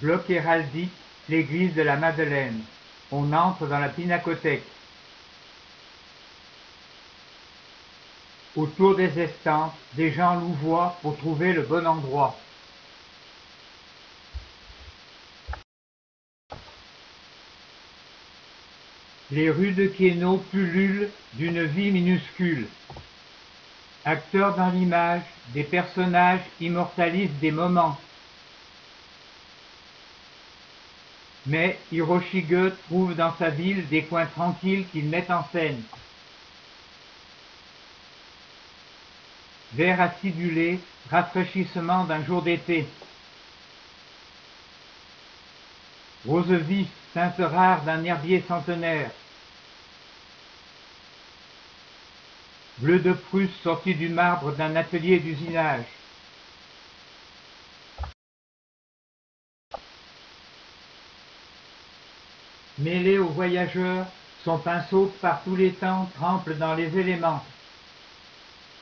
Bloc héraldique, l'église de la Madeleine. On entre dans la pinacothèque. Autour des estampes, des gens louvoient pour trouver le bon endroit. Les rues de Quesnot pullulent d'une vie minuscule. Acteurs dans l'image, des personnages immortalisent des moments. Mais Hiroshige trouve dans sa ville des coins tranquilles qu'il met en scène. Vert acidulé, rafraîchissement d'un jour d'été. Rose vif, teinte rare d'un herbier centenaire. Bleu de Prusse sorti du marbre d'un atelier d'usinage. Mêlé aux voyageurs, son pinceau par tous les temps trempe dans les éléments.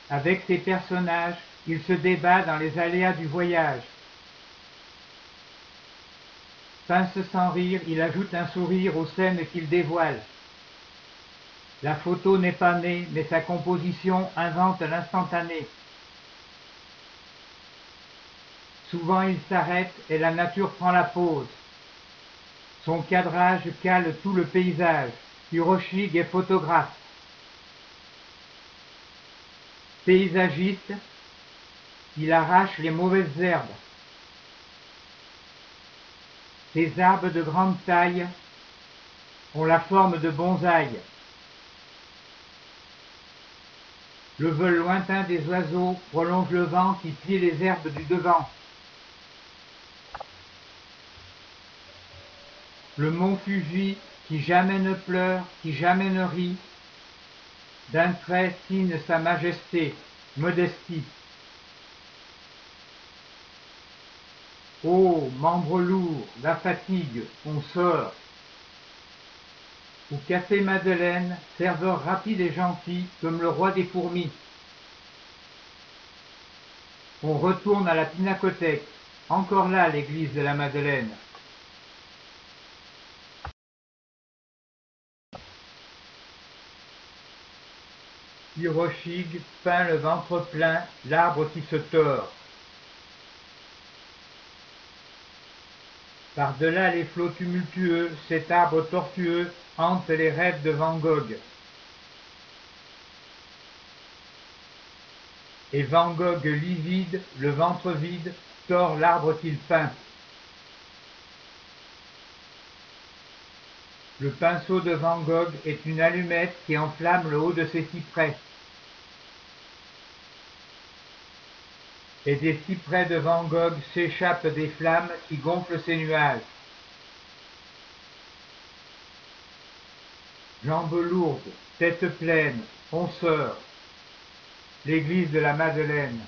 Avec ses personnages, il se débat dans les aléas du voyage. Pince sans rire, il ajoute un sourire aux scènes qu'il dévoile. La photo n'est pas née, mais sa composition invente l'instantané. Souvent il s'arrête et la nature prend la pause. Son cadrage cale tout le paysage. Hiroshige est photographe. Paysagiste, il arrache les mauvaises herbes. Ces arbres de grande taille ont la forme de bonsaï. Le vol lointain des oiseaux prolonge le vent qui plie les herbes du devant. Le mont Fuji, qui jamais ne pleure, qui jamais ne rit, d'un trait signe sa majesté, modestie. Oh, membres lourds, la fatigue, on sort. Au café Madeleine, serveur rapide et gentil comme le roi des fourmis. On retourne à la pinacothèque, encore là l'église de la Madeleine. Hiroshige peint le ventre plein, l'arbre qui se tord. Par-delà les flots tumultueux, cet arbre tortueux hante les rêves de Van Gogh. Et Van Gogh livide, le ventre vide, tord l'arbre qu'il peint. Le pinceau de Van Gogh est une allumette qui enflamme le haut de ses cyprès. Et des cyprès de Van Gogh s'échappent des flammes qui gonflent ces nuages. Jambes lourdes, tête pleine, on sort. L'église de la Madeleine.